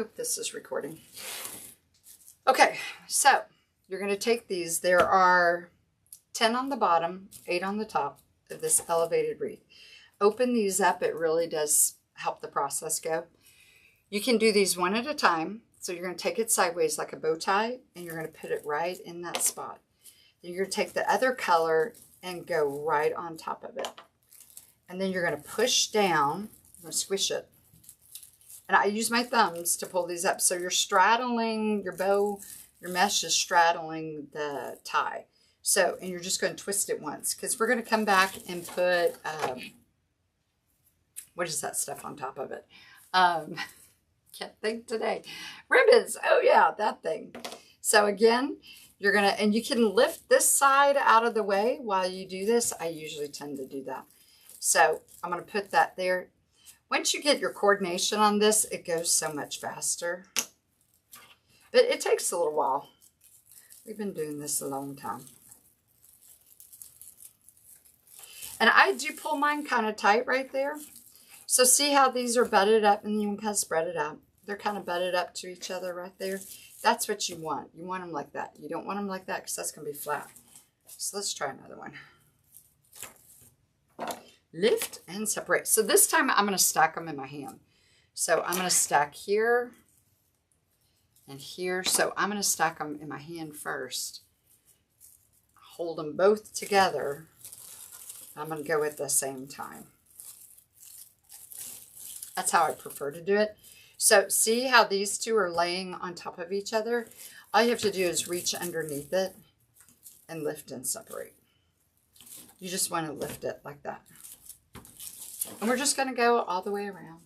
hope this is recording. Okay, so you're going to take these. There are 10 on the bottom, 8 on the top of this elevated wreath. Open these up. It really does help the process go. You can do these one at a time. So you're going to take it sideways like a bow tie, and you're going to put it right in that spot. Then you're going to take the other color and go right on top of it. And then you're going to push down. I'm going to squish it. And I use my thumbs to pull these up. So you're straddling your bow, your mesh is straddling the tie. So, and you're just going to twist it once, because we're going to come back and put, what is that stuff on top of it? Can't think today. Ribbons. Oh yeah, that thing. So again, you're going to, and you can lift this side out of the way while you do this. I usually tend to do that. So I'm going to put that there. Once you get your coordination on this, it goes so much faster. But it takes a little while. We've been doing this a long time. And I do pull mine kind of tight right there. So see how these are butted up, and you can kind of spread it out. They're kind of butted up to each other right there. That's what you want. You want them like that. You don't want them like that because that's going to be flat. So let's try another one. Lift and separate. So this time I'm going to stack them in my hand. So I'm going to stack here and here. So I'm going to stack them in my hand first. Hold them both together. I'm going to go at the same time. That's how I prefer to do it. So see how these two are laying on top of each other? All you have to do is reach underneath it and lift and separate. You just want to lift it like that. And we're just going to go all the way around.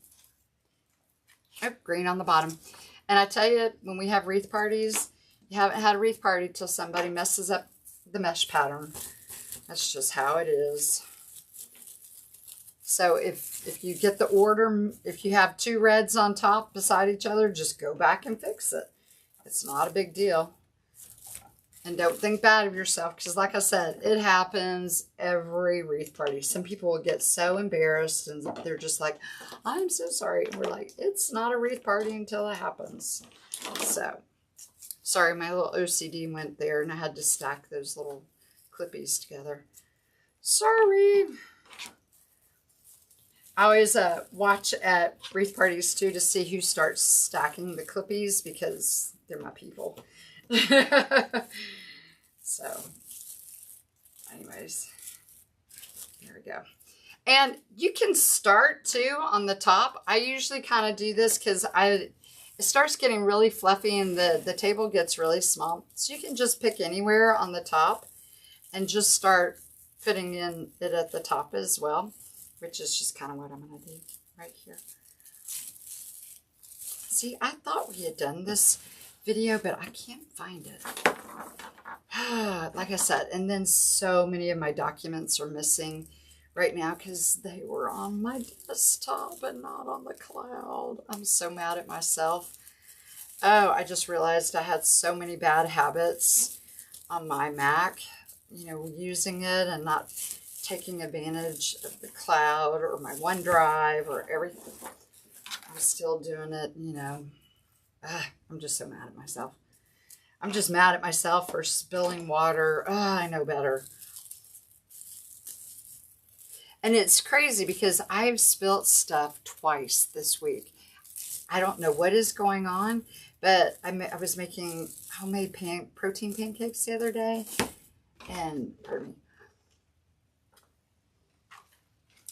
Oh, green on the bottom. And I tell you, when we have wreath parties, you haven't had a wreath party till somebody messes up the mesh pattern. That's just how it is. So if you get the order, if you have 2 reds on top beside each other, just go back and fix it. It's not a big deal. And don't think bad of yourself, because like I said, it happens every wreath party. Some people will get so embarrassed and they're just like, I'm so sorry. And we're like, it's not a wreath party until it happens. So, sorry, my little OCD went there and I had to stack those little clippies together. Sorry. I always watch at wreath parties too to see who starts stacking the clippies, because they're my people. So, anyways, there we go. And you can start too on the top. I usually kind of do this because it starts getting really fluffy and the table gets really small. So you can just pick anywhere on the top and just start fitting in it at the top as well, which is just kind of what I'm going to do right here. See, I thought we had done this video, but I can't find it. Like I said, and then so many of my documents are missing right now because they were on my desktop and not on the cloud. I'm so mad at myself. Oh, I just realized I had so many bad habits on my Mac, you know, using it and not taking advantage of the cloud or my OneDrive or everything. I'm still doing it, you know. I'm just so mad at myself. I'm just mad at myself for spilling water. I know better. And it's crazy because I've spilt stuff twice this week. I don't know what is going on, but I was making homemade protein pancakes the other day. And, pardon me.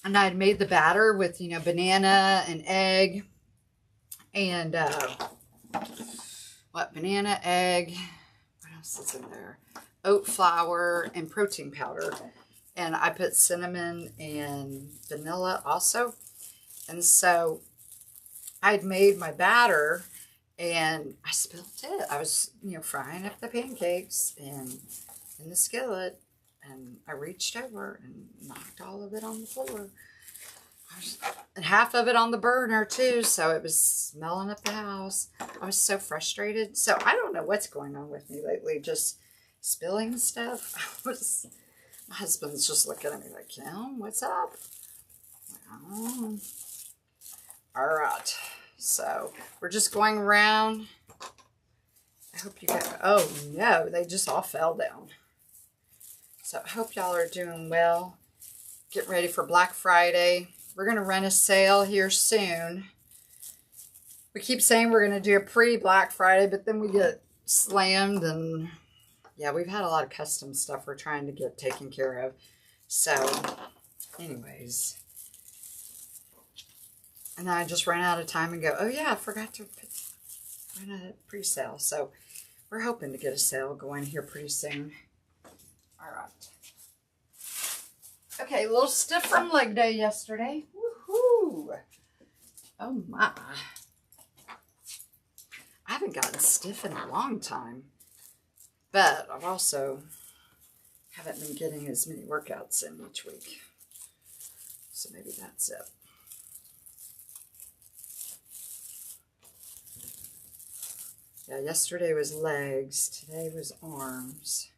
And I had made the batter with, you know, banana and egg. And, banana, egg, what else is in there? Oat flour and protein powder. And I put cinnamon and vanilla also. And so I'd made my batter and I spilled it. I was, you know, frying up the pancakes and in the skillet, and I reached over and knocked all of it on the floor. And half of it on the burner too, so it was smelling up the house. I was so frustrated. So I don't know what's going on with me lately, just spilling stuff. My husband's just looking at me like, Kim, what's up? Well, all right. So we're just going around. I hope you guys, oh no, they just all fell down. So I hope y'all are doing well. Getting ready for Black Friday. We're going to run a sale here soon. We keep saying we're going to do a pre-Black Friday, but then we get slammed, and yeah, we've had a lot of custom stuff we're trying to get taken care of. So anyways, and then I just ran out of time and go, oh yeah, I forgot to run a pre-sale. So we're hoping to get a sale going here pretty soon. All right. Okay, a little stiff from leg day yesterday. Woohoo! Oh my. I haven't gotten stiff in a long time. But I've also haven't been getting as many workouts in each week. So maybe that's it. Yeah, yesterday was legs. Today was arms.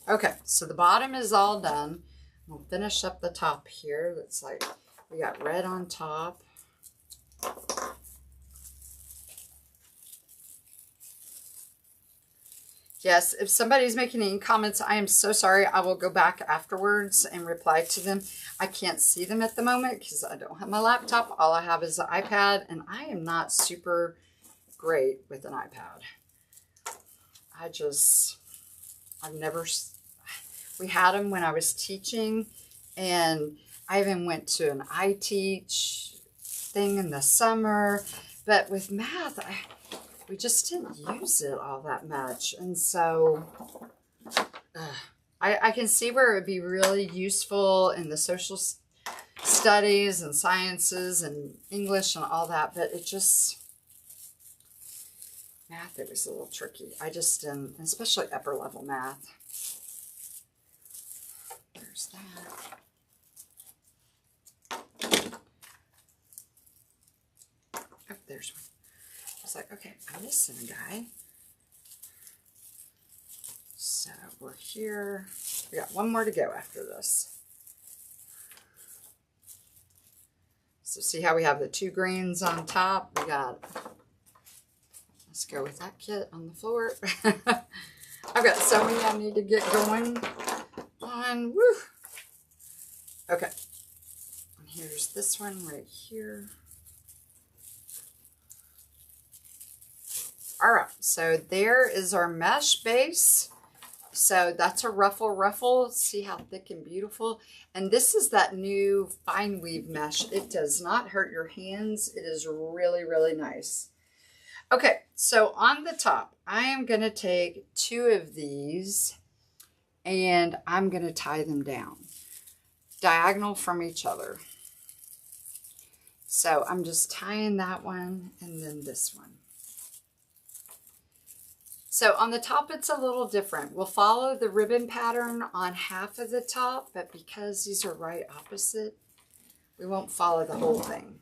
Okay, so the bottom is all done. We'll finish up the top here. Looks like we got red on top. Yes, if somebody's making any comments, I am so sorry. I will go back afterwards and reply to them. I can't see them at the moment because I don't have my laptop. All I have is the iPad, and I am not super great with an iPad. I've never, we had them when I was teaching, and I even went to an iTeach thing in the summer, but with math, we just didn't use it all that much. And so I can see where it would be really useful in the social studies and sciences and English and all that, but it just, math, it was a little tricky. I just didn't, especially upper level math. There's that. Oh, there's one. I was like, okay, I'm missing a guy. So we're here. We got one more to go after this. So see how we have the two greens on top? We got, let's go with that kit on the floor. I've got so many I need to get going on. Woo! Okay. And here's this one right here. All right, so there is our mesh base. So that's a ruffle. See how thick and beautiful. And this is that new fine weave mesh. It does not hurt your hands. It is really, really nice. Okay, so on the top, I am going to take two of these and I'm going to tie them down diagonal from each other. So I'm just tying that one and then this one. So on the top, it's a little different. We'll follow the ribbon pattern on half of the top, but because these are right opposite, we won't follow the whole thing.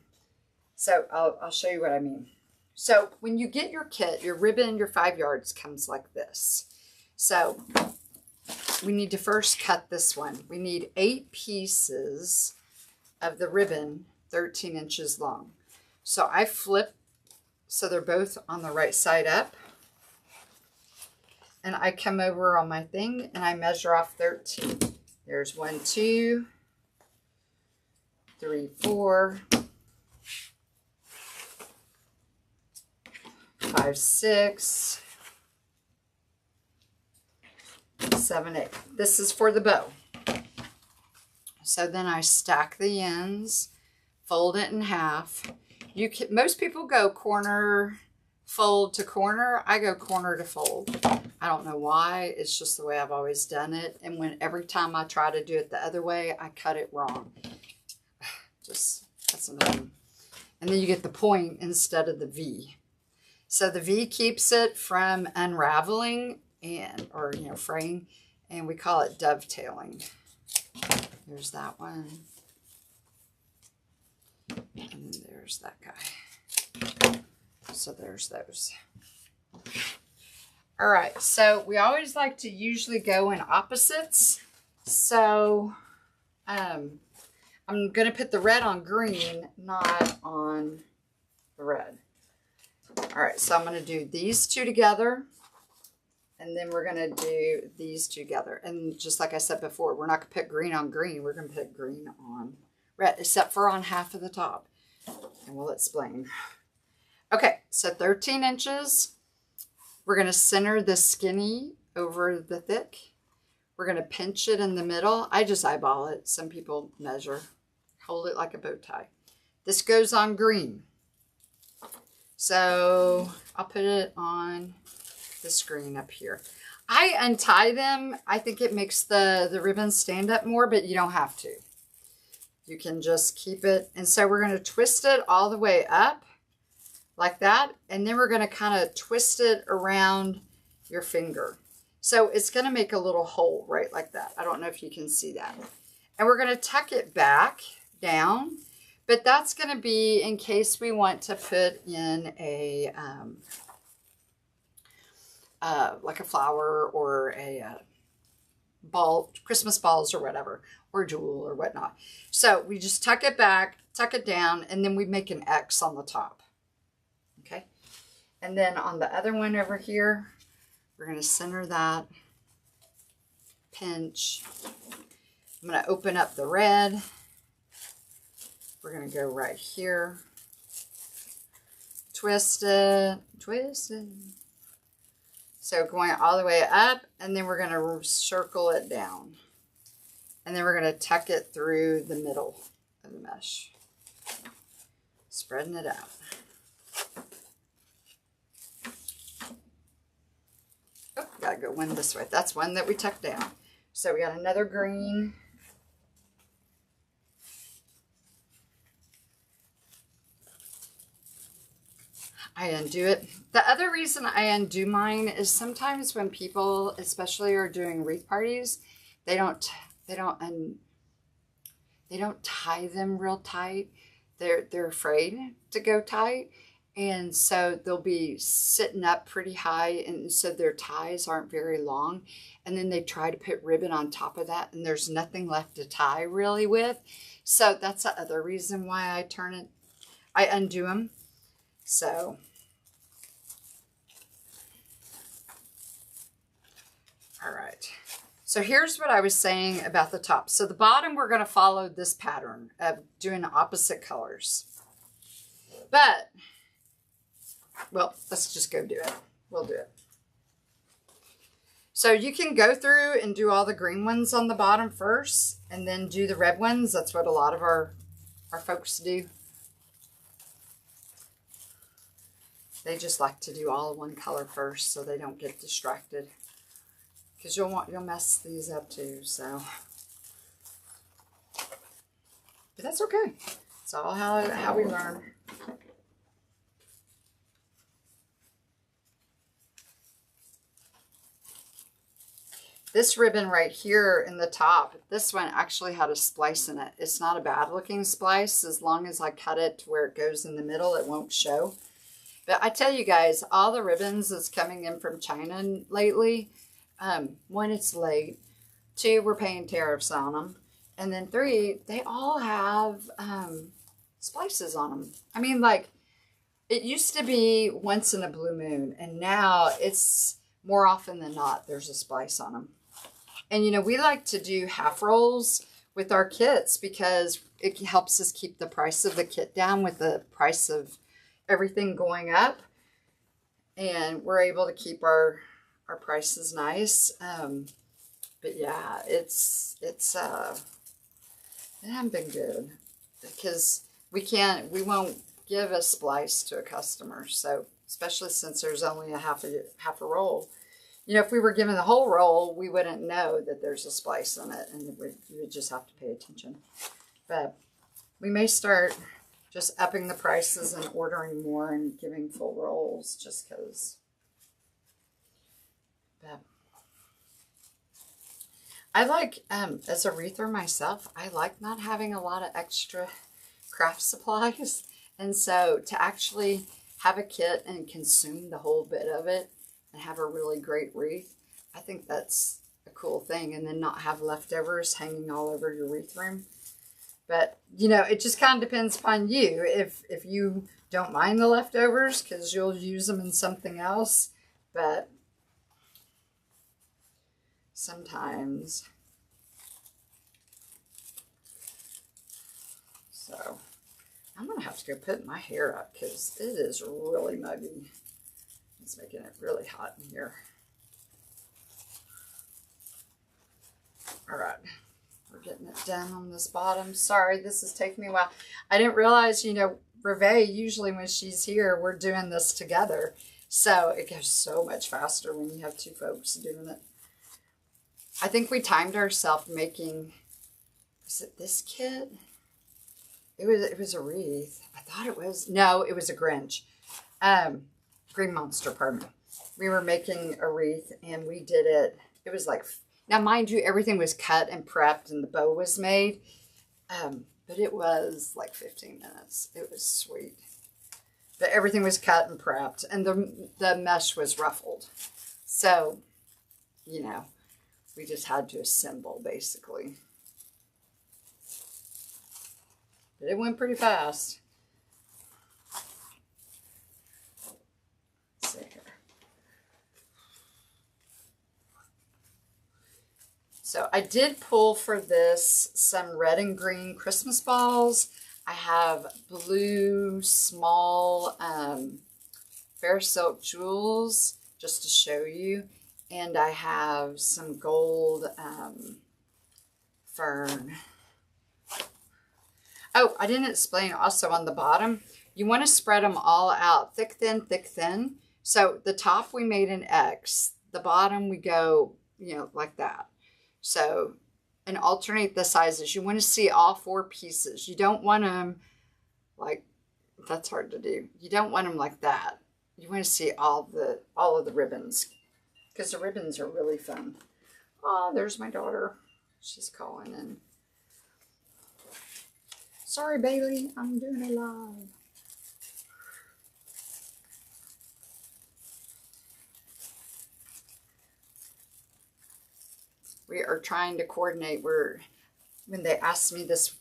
So I'll show you what I mean. So when you get your kit, your ribbon, your 5 yards comes like this. So we need to first cut this one. We need 8 pieces of the ribbon, 13 inches long. So I flip so they're both on the right side up. And I come over on my thing and I measure off 13. There's 1, 2, 3, 4, 5, 6, 7, 8. This is for the bow. So then I stack the ends, fold it in half. You can, most people go corner fold to corner. I go corner to fold. I don't know why. It's just the way I've always done it. And every time I try to do it the other way, I cut it wrong. Just, that's annoying. And then you get the point instead of the V. So the V keeps it from unraveling or fraying, and we call it dovetailing. There's that one. And then there's that guy. So there's those. All right, so we always like to usually go in opposites. So I'm I'm going to put the red on green, not on the red. All right, so I'm going to do these two together, and then we're going to do these together. And just like I said before, we're not going to put green on green. We're going to put green on red, except for on half of the top. And we'll explain. Okay, so 13 inches. We're going to center the skinny over the thick. We're going to pinch it in the middle. I just eyeball it. Some people measure. Hold it like a bow tie. This goes on green. So I'll put it on the screen up here. I untie them. I think it makes the ribbon stand up more, but you don't have to. You can just keep it. And so we're going to twist it all the way up like that. And then we're going to kind of twist it around your finger. So it's going to make a little hole right like that. I don't know if you can see that. And we're going to tuck it back down. But that's going to be in case we want to put in a, like a flower or a ball, Christmas balls or whatever, or jewel or whatnot. So we just tuck it back, tuck it down, and then we make an X on the top. Okay. And then on the other one over here, we're going to center that, pinch. I'm going to open up the red. We're going to go right here, twist it, twist it. So going all the way up, and then we're going to circle it down. And then we're going to tuck it through the middle of the mesh, spreading it out. Oh, gotta go one this way. That's one that we tucked down. So we got another green. I undo it. The other reason I undo mine is sometimes when people, especially are doing wreath parties, they don't tie them real tight. They're afraid to go tight, and so they'll be sitting up pretty high, and so their ties aren't very long. And then they try to put ribbon on top of that, and there's nothing left to tie really with. So that's the other reason why I undo them. So. All right, so here's what I was saying about the top. So the bottom, we're going to follow this pattern of doing opposite colors. But, well, let's just go do it. We'll do it. So you can go through and do all the green ones on the bottom first, and then do the red ones. That's what a lot of our folks do. They just like to do all one color first so they don't get distracted. Because you'll mess these up too, so. But that's okay. It's all how we learn. This ribbon right here in the top, this one actually had a splice in it. It's not a bad looking splice. As long as I cut it to where it goes in the middle, it won't show. But I tell you guys, all the ribbons that's coming in from China lately, one, it's late. Two, we're paying tariffs on them. And then three, they all have splices on them. I mean, like, it used to be once in a blue moon, and now it's more often than not, there's a splice on them. And, you know, we like to do half rolls with our kits because it helps us keep the price of the kit down with the price of everything going up. And we're able to keep our prices nice. But yeah, it hasn't been good because we won't give a splice to a customer. So especially since there's only a half a roll. You know, if we were given the whole roll, we wouldn't know that there's a splice in it, and you would just have to pay attention. But we may start just upping the prices and ordering more and giving full rolls just because. But I like, as a wreather myself, I like not having a lot of extra craft supplies. And so to actually have a kit and consume the whole bit of it and have a really great wreath, I think that's a cool thing. And then not have leftovers hanging all over your wreath room. But, you know, it just kind of depends upon you. If you don't mind the leftovers, because you'll use them in something else. But sometimes. So I'm going to have to go put my hair up because it is really muggy. It's making it really hot in here. All right. We're getting it done on this bottom. Sorry, this is taking me a while. I didn't realize, you know, Reve, usually when she's here, we're doing this together. So it goes so much faster when you have two folks doing it. I think we timed ourselves making, was it this kit? It was a wreath. I thought it was, no, it was a Grinch. Green Monster, pardon me. We were making a wreath and we did it. It was like, now mind you, everything was cut and prepped and the bow was made. But it was like 15 minutes. It was sweet. But everything was cut and prepped and the mesh was ruffled. So, you know, we just had to assemble basically. But it went pretty fast. Let's see here. So I did pull for this some red and green Christmas balls. I have blue small fair silk jewels just to show you. And I have some gold fern. Oh, I didn't explain also on the bottom, you want to spread them all out, thick, thin, thick, thin. So the top we made an X, the bottom we go, you know, like that. So, and alternate the sizes. You want to see all 4 pieces. You don't want them like, that's hard to do. You don't want them like that. You want to see all of the ribbons because the ribbons are really fun. Oh, there's my daughter. She's calling in. Sorry, Bailey, I'm doing it live. We are trying to coordinate. When they asked me this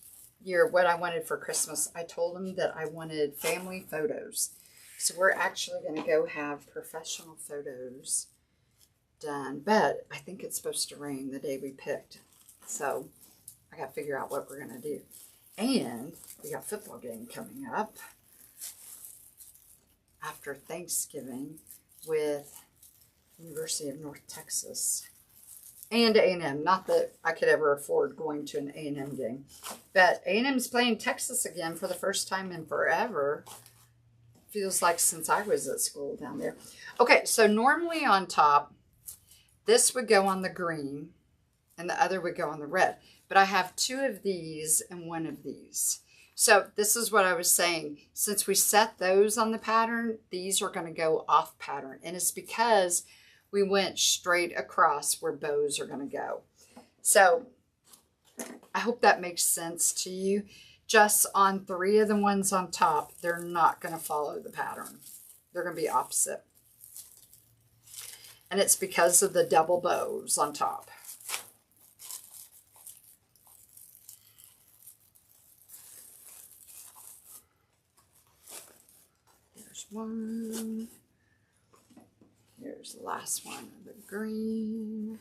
year what I wanted for Christmas, I told them that I wanted family photos. So we're actually going to go have professional photos done. But I think it's supposed to rain the day we picked. So I got to figure out what we're going to do. And we got a football game coming up after Thanksgiving with University of North Texas and A&M. Not that I could ever afford going to an A&M game. But A&M's playing Texas again for the first time in forever. Feels like since I was at school down there. Okay, so normally on top, this would go on the green and the other would go on the red. But I have 2 of these and 1 of these. So this is what I was saying. Since we set those on the pattern, these are going to go off pattern. And it's because we went straight across where bows are going to go. So I hope that makes sense to you. Just on 3 of the ones on top, they're not going to follow the pattern. They're going to be opposite. And it's because of the double bows on top. One. Here's the last one, the green.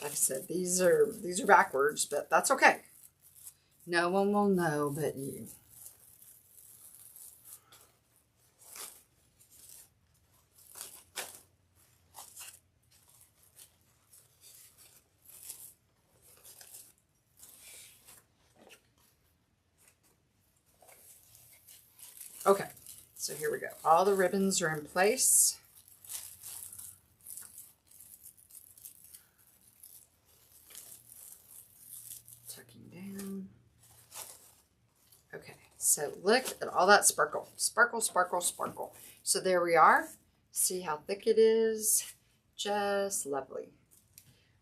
Like I said, these are backwards, but that's okay. No one will know but you. Okay, so here we go. All the ribbons are in place. Tucking down. Okay, so look at all that sparkle. Sparkle, sparkle, sparkle. So there we are. See how thick it is? Just lovely.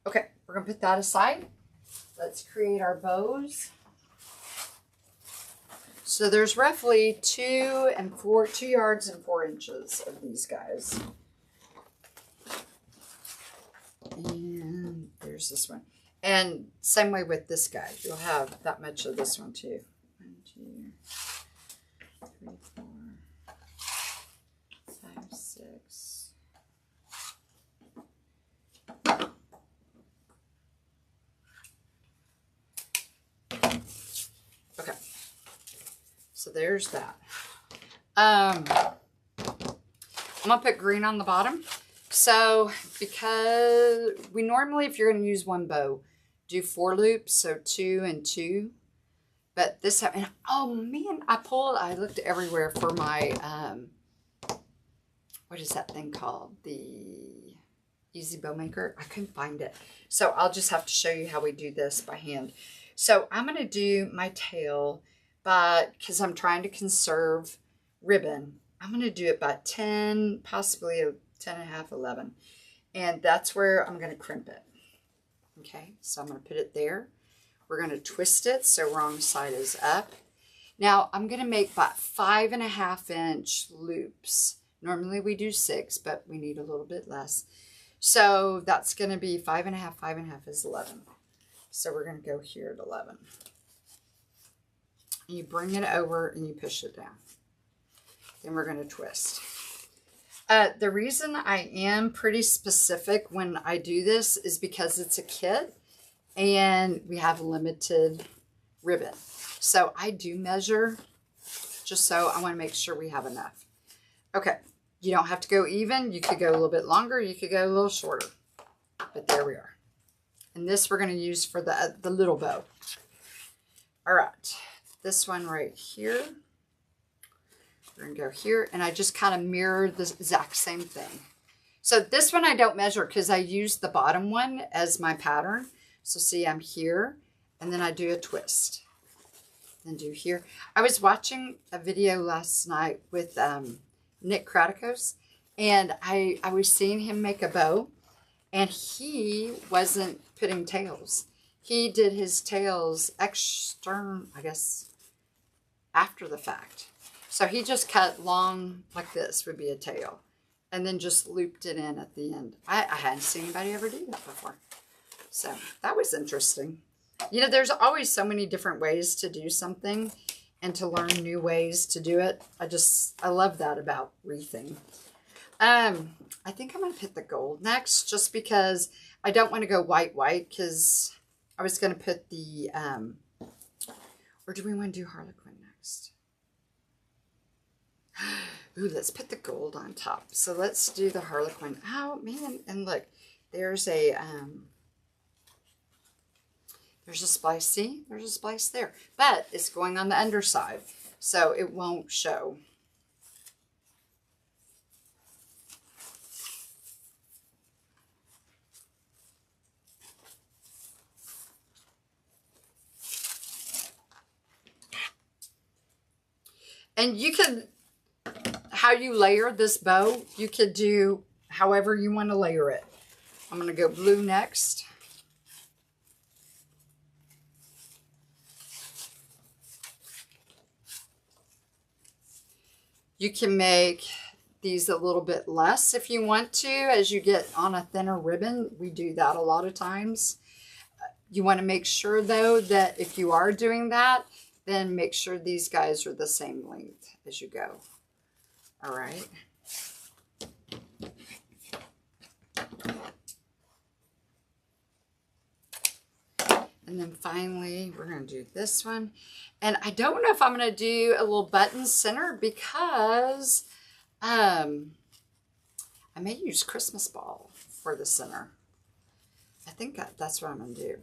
Okay, we're going to put that aside. Let's create our bows. So there's roughly 2 yards and 4 inches of these guys. use this one. And same way with this guy. You'll have that much of this one too. 1, 2, 3, 4, 5, 6. Okay. So there's that. I'm going to put green on the bottom. So, because we normally, if you're going to use one bow, do 4 loops, so 2 and 2. But this time, and oh man, I looked everywhere for my, what is that thing called? The Easy Bow Maker. I couldn't find it. So I'll just have to show you how we do this by hand. So I'm going to do my tail, but because I'm trying to conserve ribbon, I'm going to do it by 10, possibly a 10 and a half, 11. And that's where I'm going to crimp it. Okay, so I'm going to put it there. We're going to twist it so wrong side is up. Now I'm going to make about 5.5-inch loops. Normally we do 6, but we need a little bit less. So that's going to be 5.5, 5.5 is 11. So we're going to go here at 11. And you bring it over and you push it down. Then we're going to twist. The reason I am pretty specific when I do this is because it's a kit and we have limited ribbon. So I do measure just so I want to make sure we have enough. Okay, you don't have to go even. You could go a little bit longer. You could go a little shorter. But there we are. And this we're going to use for the little bow. All right, this one right here. We're going to go here, and I just kind of mirror the exact same thing. So this one I don't measure because I use the bottom one as my pattern. So see, I'm here, and then I do a twist. Then do here. I was watching a video last night with Nick Kratikos, and I was seeing him make a bow, and he wasn't putting tails. He did his tails extern, I guess, after the fact. So he just cut long, like this would be a tail, and then just looped it in at the end. I hadn't seen anybody ever do that before. So that was interesting. You know, there's always so many different ways to do something and to learn new ways to do it. I love that about wreathing. I think I'm going to put the gold next just because I don't want to go white because I was going to put the, or do we want to do Harlequin next? Ooh, let's put the gold on top. So let's do the Harlequin. Oh, man. And look, there's a splice. See, there's a splice there. But it's going on the underside, so it won't show. And you can, how you layer this bow, you could do however you want to layer it. I'm going to go blue next. You can make these a little bit less if you want to as you get on a thinner ribbon. We do that a lot of times. You want to make sure though that if you are doing that, then make sure these guys are the same length as you go. All right. And then finally, we're going to do this one. And I don't know if I'm going to do a little button center because I may use Christmas ball for the center. I think that's what I'm going to do.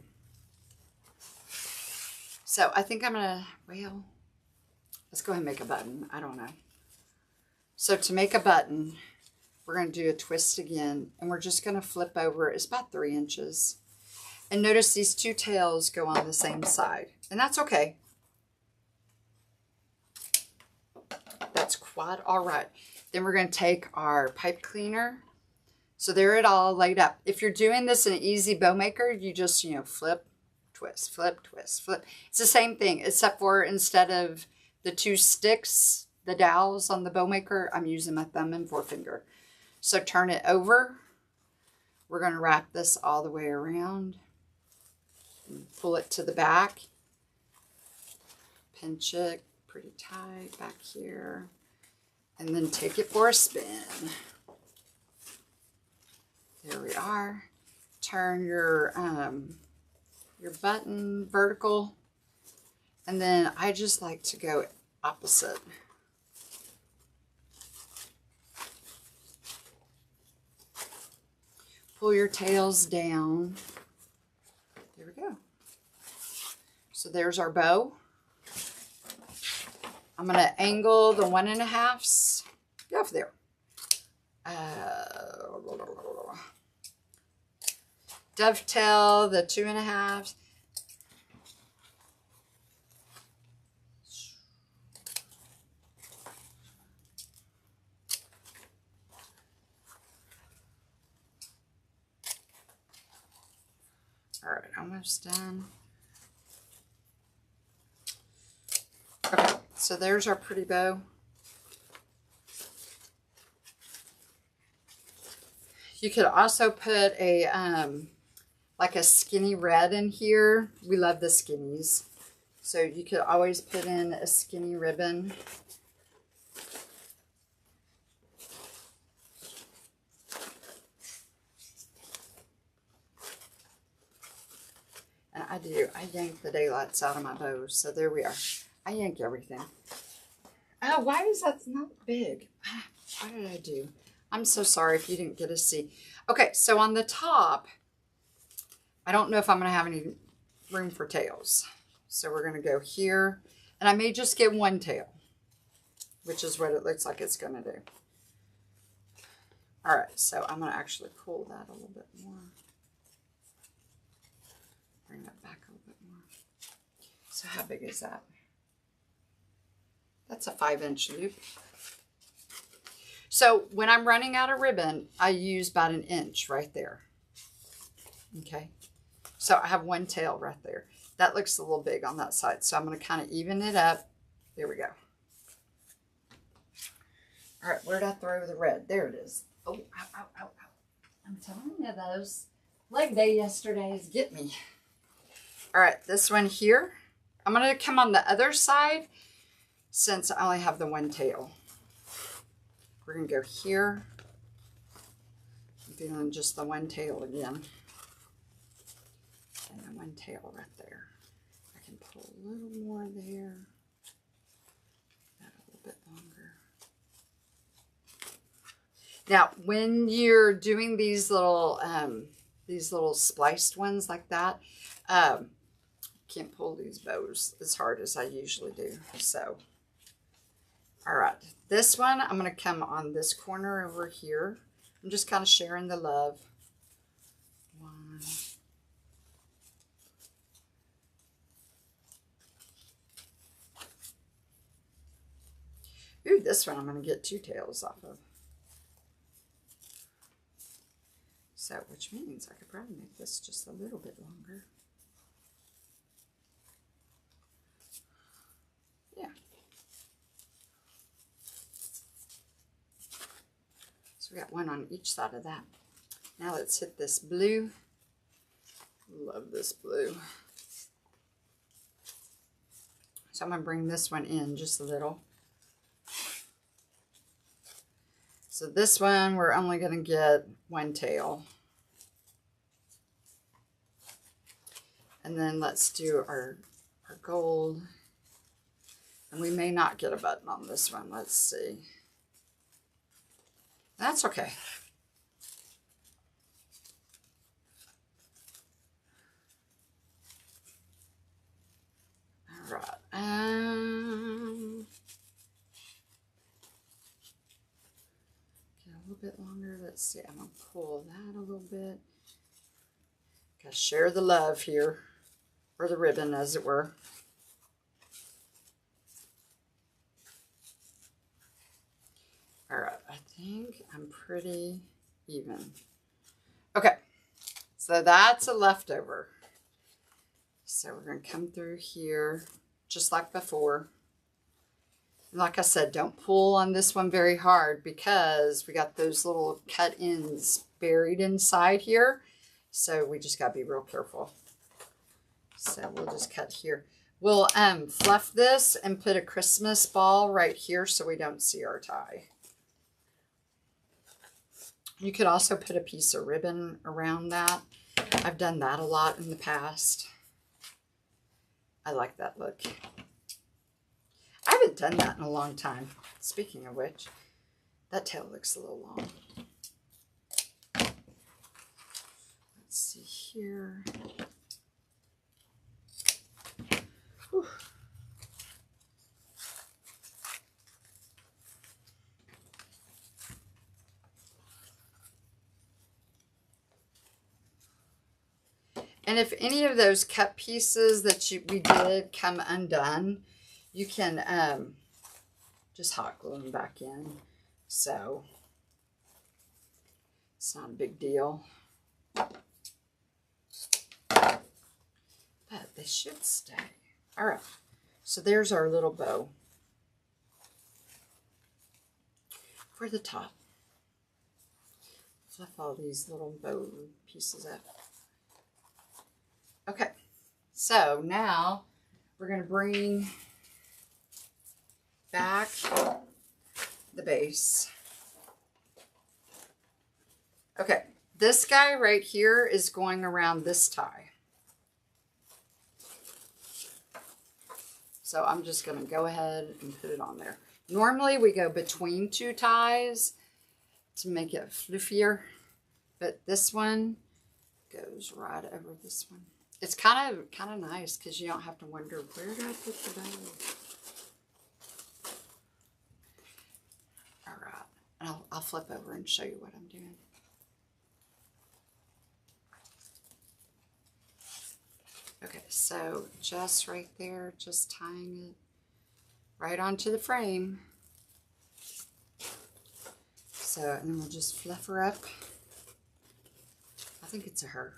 So I think I'm going to, well, let's go ahead and make a button. I don't know. So to make a button, we're going to do a twist again, and we're just going to flip over. It's about 3 inches. And notice these two tails go on the same side, and that's okay. That's quite all right. Then we're going to take our pipe cleaner. So they're it all laid up. If you're doing this in an easy bow maker, you just, flip, twist, flip, twist, flip. It's the same thing, except for instead of the 2 sticks, the dowels on the bow maker, I'm using my thumb and forefinger. So turn it over. We're going to wrap this all the way around. and pull it to the back. Pinch it pretty tight back here. And then take it for a spin. There we are. Turn your button vertical. And then I just like to go opposite. Pull your tails down. There we go. So there's our bow. I'm going to angle the 1.5s. Get off there. Dovetail the 2.5s. All right, almost done. Okay, so there's our pretty bow. You could also put a like a skinny red in here. We love the skinnies. So you could always put in a skinny ribbon. And I yank the daylights out of my bows. So there we are. I yank everything. Oh, why is that not big? What did I do? I'm so sorry if you didn't get to see. Okay, so on the top, I don't know if I'm going to have any room for tails. So we're going to go here. And I may just get one tail, which is what it looks like it's going to do. All right, so I'm going to actually pull that a little bit more. Bring that back a little bit more. So how big is that? That's a 5-inch loop. So when I'm running out of ribbon, I use about 1 inch right there. Okay. So I have one tail right there. That looks a little big on that side. So I'm going to kind of even it up. There we go. All right. Where'd I throw the red? There it is. Oh, ow, ow, ow, ow. I'm telling you, those leg day yesterdays get me. All right. This one here. I'm going to come on the other side since I only have the one tail. We're going to go here. I'm feeling just the one tail again. And the one tail right there. I can pull a little more there. That a little bit longer. Now, when you're doing these little spliced ones like that, can't pull these bows as hard as I usually do. So, all right. This one, I'm going to come on this corner over here. I'm just kind of sharing the love. One. Ooh, this one I'm going to get 2 tails off of. So, which means I could probably make this just a little bit longer. Yeah. So we got one on each side of that. Now let's hit this blue. Love this blue. So I'm going to bring this one in just a little. So this one, we're only going to get one tail. And then let's do our gold. And we may not get a button on this one. Let's see. That's okay. All right. Get a little bit longer. Let's see. I'm going to pull that a little bit. Got to share the love here. Or the ribbon, as it were. All right, I think I'm pretty even. Okay, so that's a leftover. So we're going to come through here just like before. And like I said, don't pull on this one very hard because we got those little cut ends buried inside here. So we just got to be real careful. So we'll just cut here. We'll fluff this and put a Christmas ball right here so we don't see our tie. You could also put a piece of ribbon around that. I've done that a lot in the past. I like that look. I haven't done that in a long time. Speaking of which, that tail looks a little long. Let's see here. Whew. And if any of those cut pieces that we did come undone, you can just hot glue them back in. So it's not a big deal. But they should stay. All right. So there's our little bow for the top. Fluff all these little bow pieces up. Okay, so now we're going to bring back the base. Okay, this guy right here is going around this tie. So I'm just going to go ahead and put it on there. Normally we go between two ties to make it fluffier, but this one goes right over this one. It's kind of nice because you don't have to wonder, where did I put the bow? All right, and I'll flip over and show you what I'm doing. Okay, so just right there, just tying it right onto the frame. So, and then we'll just fluff her up. I think it's a her.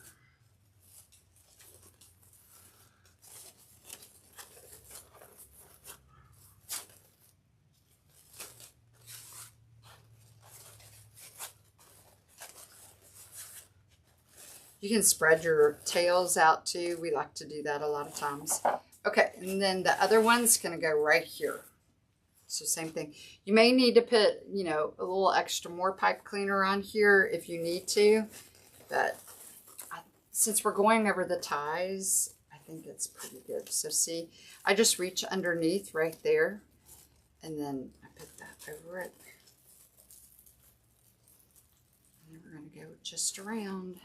You can spread your tails out too. We like to do that a lot of times. Okay, and then the other one's going to go right here. So same thing. You may need to put, you know, a little extra more pipe cleaner on here if you need to. But since we're going over the ties, I think it's pretty good. So see, I just reach underneath right there. And then I put that over it. And then we're going to go just around.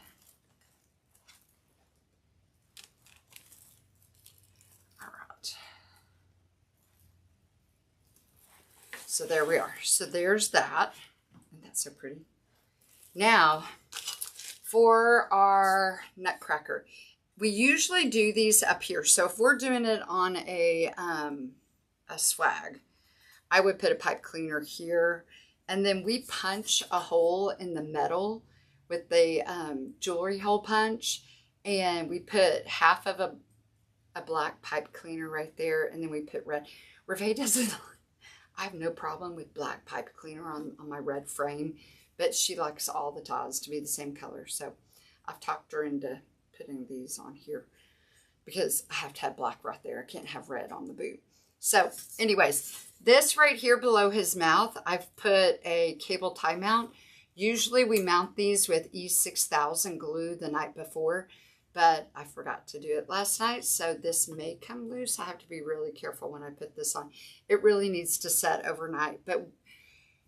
So there we are. So there's that. And that's so pretty. Now, for our nutcracker, we usually do these up here. So if we're doing it on a swag, I would put a pipe cleaner here. And then we punch a hole in the metal with the jewelry hole punch. And we put half of a black pipe cleaner right there. And then we put red. Reve doesn't... I have no problem with black pipe cleaner on my red frame, but she likes all the ties to be the same color. So I've talked her into putting these on here because I have to have black right there. I can't have red on the boot. So anyways, this right here below his mouth, I've put a cable tie mount. Usually we mount these with E6000 glue the night before, but I forgot to do it last night, so this may come loose. I have to be really careful when I put this on. It really needs to set overnight, but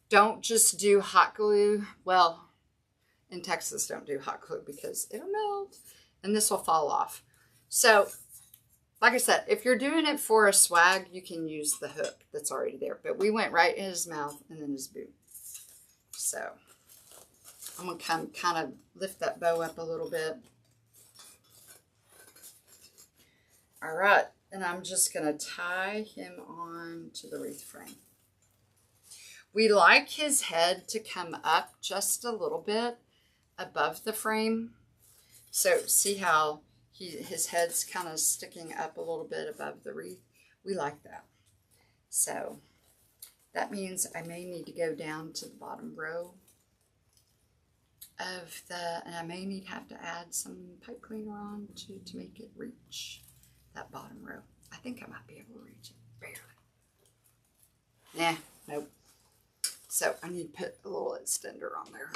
don't just do hot glue. Well, in Texas, don't do hot glue because it'll melt and this will fall off. So, like I said, if you're doing it for a swag, you can use the hook that's already there. But we went right in his mouth and then his boot. So, I'm going to kind of lift that bow up a little bit. All right, and I'm just going to tie him on to the wreath frame. We like his head to come up just a little bit above the frame. So see how his head's kind of sticking up a little bit above the wreath? We like that. So that means I may need to go down to the bottom row of and I may have to add some pipe cleaner on to make it reach. that bottom row. I think I might be able to reach it, barely. Nah, nope. So I need to put a little extender on there.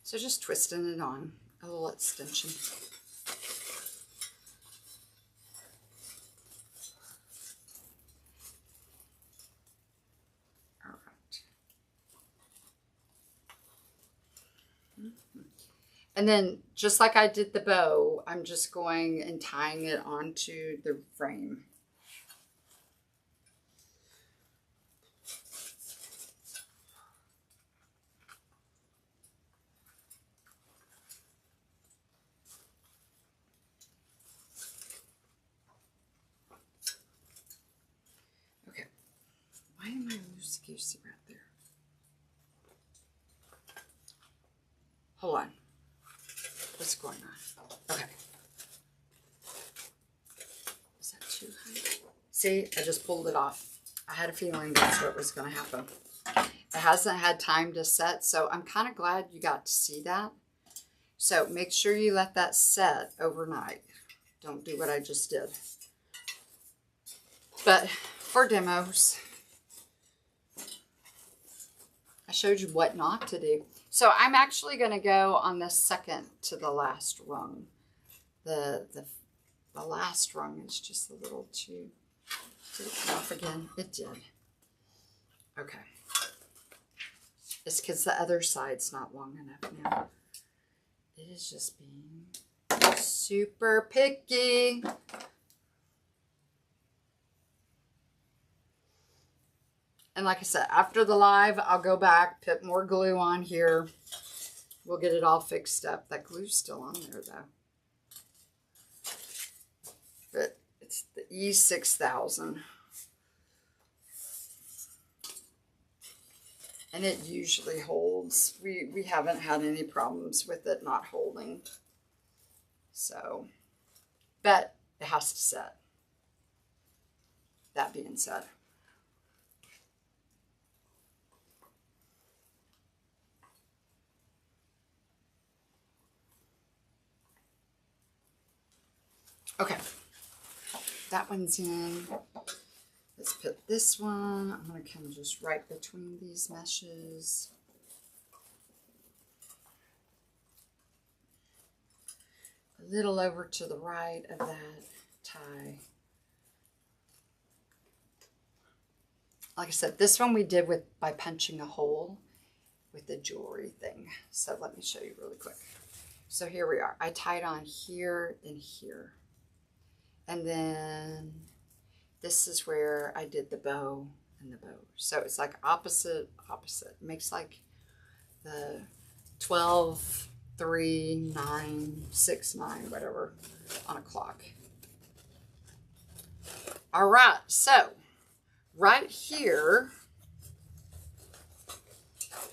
So just twisting it on, a little extension. All right. And then just like I did the bow, I'm just going and tying it onto the frame. Why am I loosey-goosey right there? Hold on. What's going on? Okay. Is that too high? See, I just pulled it off. I had a feeling that's what was going to happen. It hasn't had time to set, so I'm kind of glad you got to see that. So make sure you let that set overnight. Don't do what I just did. But for demos, I showed you what not to do. So I'm actually going to go on the second to the last rung. The last rung is just a little too... Did it come off again? It did. Okay. It's because the other side's not long enough now. It is just being super picky. And like I said, after the live, I'll go back, put more glue on here. We'll get it all fixed up. That glue's still on there, though. But it's the E6000. And it usually holds. We haven't had any problems with it not holding. So, but it has to set. That being said. Okay, that one's in. Let's put this one. I'm going to come just right between these meshes. A little over to the right of that tie. Like I said, this one we did by punching a hole with the jewelry thing. So let me show you really quick. So here we are. I tied on here and here. And then this is where I did the bow and the bow. So it's like opposite. It makes like the 12, 3, 9, 6, 9, whatever on a clock. All right, so right here,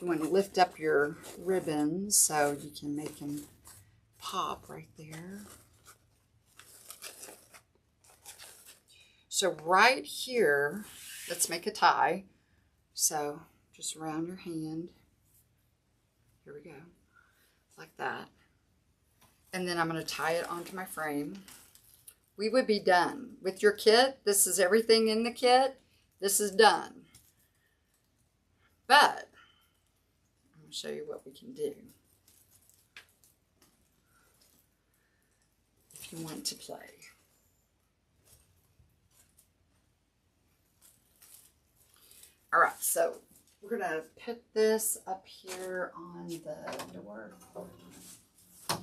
you want to lift up your ribbons so you can make them pop right there. So right here, let's make a tie. So just around your hand. Here we go. Like that. And then I'm going to tie it onto my frame. We would be done. With your kit, this is everything in the kit. This is done. But I'm going to show you what we can do if you want to play. All right, so we're going to put this up here on the door. Wow,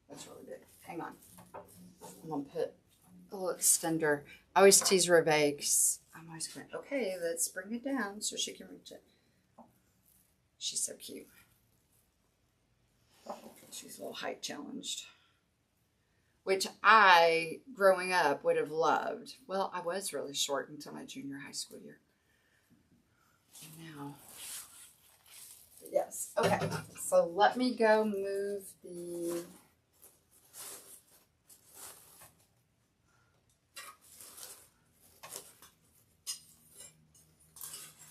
that's really big. Hang on. I'm going to put a little extender. I always tease Reve because I'm always going, okay, let's bring it down so she can reach it. She's so cute. She's a little height challenged. Which I, growing up, would have loved. Well, I was really short until my junior high school year. And now, yes. Okay, so let me go move the...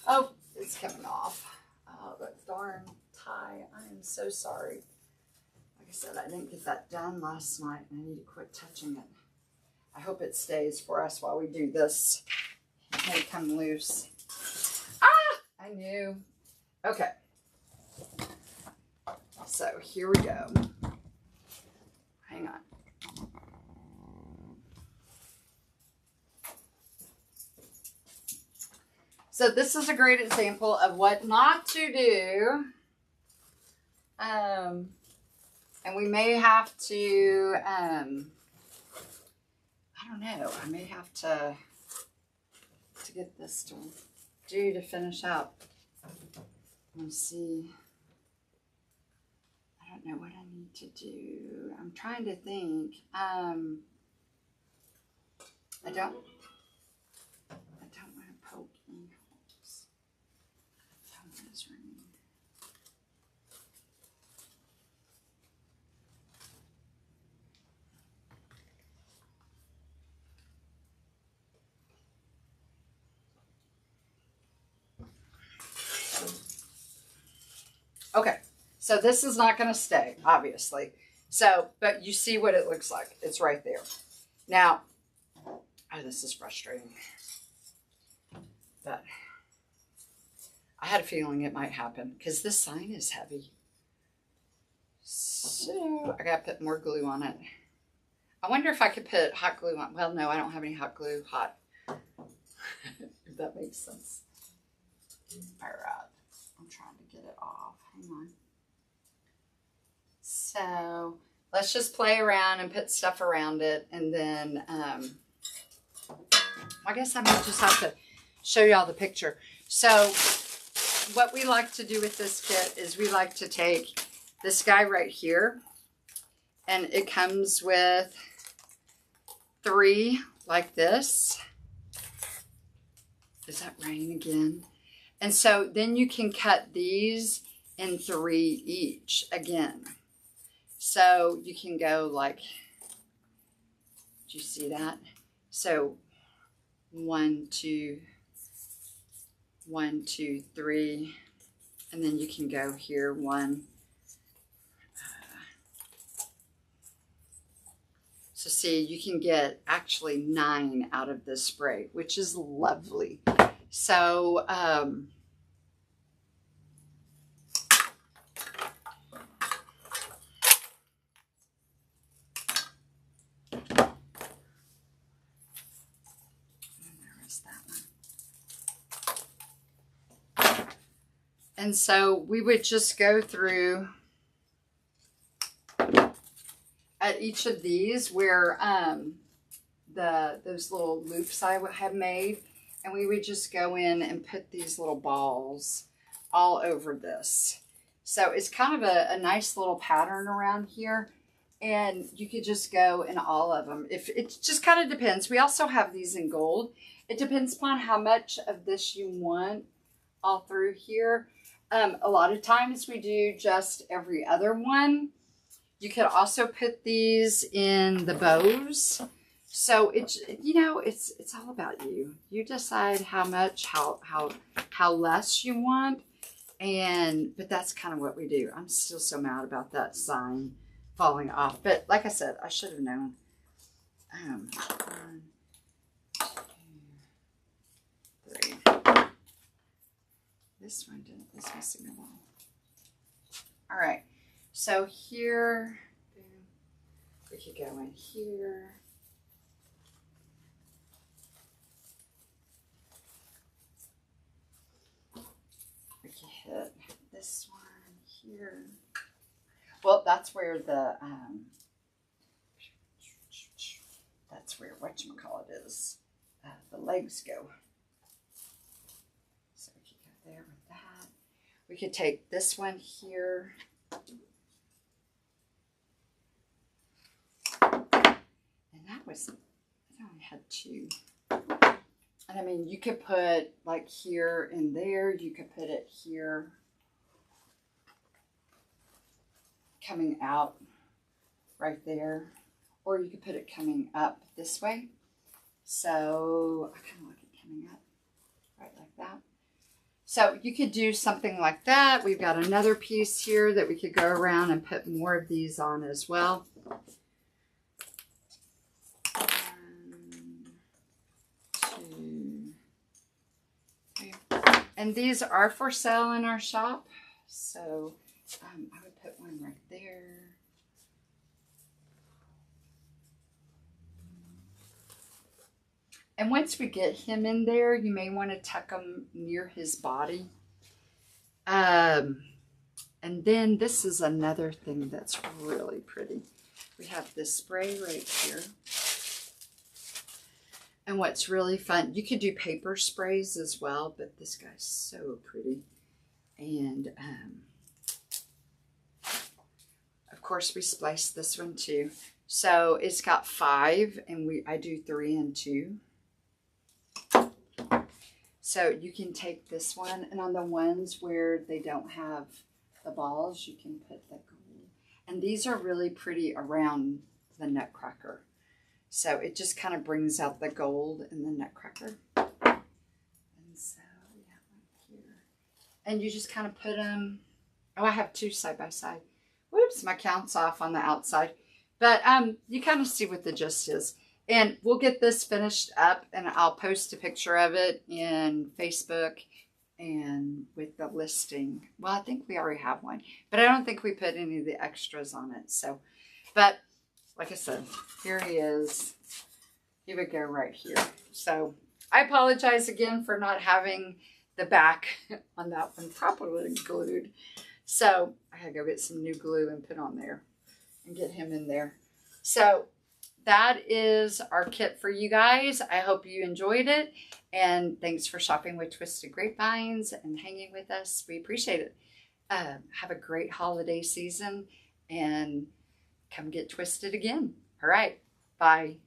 Oh, it's coming off. Oh, that's darn tie. I am so sorry. Like I said, I didn't get that done last night, and I need to quit touching it. I hope it stays for us while we do this. It may come loose. Ah! I knew. Okay. So here we go. Hang on. So this is a great example of what not to do. And we may have to, I don't know, I may have to get this to finish up. Let's see. I don't know what I need to do. I'm trying to think. I don't want to poke any holes. I don't want this ring. Okay, so this is not going to stay, obviously. So, but you see what it looks like. It's right there. Now, oh, this is frustrating. But I had a feeling it might happen because this sign is heavy. So I got to put more glue on it. I wonder if I could put hot glue on. Well, no, I don't have any hot glue. Hot. If that makes sense. All right. I'm trying to get it off. Hang on. So let's just play around and put stuff around it. And then I guess I might just have to show y'all the picture. So what we like to do with this kit is we like to take this guy right here. And it comes with 3 like this. Is that rain again? And so then you can cut these in 3 each again. So you can go like, do you see that? So 1, 2, 1, 2, 3, and then you can go here 1. So see, you can get actually 9 out of this spray, which is lovely. So, and so we would just go through at each of these where those little loops I have made, and we would just go in and put these little balls all over this. So it's kind of a nice little pattern around here, and you could just go in all of them. If it just kind of depends. We also have these in gold. It depends upon how much of this you want all through here. A lot of times we do just every other one. You could also put these in the bows. So it's, you know, it's all about you. You decide how much, how less you want. But that's kind of what we do. I'm still so mad about that sign falling off. But like I said, I should have known. 1, 2, 3. This one didn't, this missing them all. All right. So here, we could go in here. We could hit this one here. Well, that's where the, that's where whatchamacallit is. The legs go. So we could go there with that. We could take this one here. And that was, I only had 2. And I mean, you could put like here and there. You could put it here, coming out right there. Or you could put it coming up this way. So I kind of like it coming up right like that. So you could do something like that. We've got another piece here that we could go around and put more of these on as well. And these are for sale in our shop. So I would put one right there. And once we get him in there, you may want to tuck him near his body. And then this is another thing that's really pretty. We have this spray right here. And what's really fun, you could do paper sprays as well, but this guy's so pretty. And of course we spliced this one too. So it's got 5 and I do 3 and 2. So you can take this one, and on the ones where they don't have the balls, you can put the gold. And these are really pretty around the Nutcracker. So it just kind of brings out the gold in the Nutcracker. And so, yeah, right here. And you just kind of put them, oh, I have 2 side by side. Whoops, my count's off on the outside. But you kind of see what the gist is. And we'll get this finished up, and I'll post a picture of it in Facebook and with the listing. Well, I think we already have one, but I don't think we put any of the extras on it. So, but like I said, here he is. He would go right here. So I apologize again for not having the back on that one properly glued. So I had to go get some new glue and put on there and get him in there. So that is our kit for you guys. I hope you enjoyed it. And thanks for shopping with Twisted Grapevines and hanging with us. We appreciate it. Have a great holiday season and come get twisted again. All right. Bye.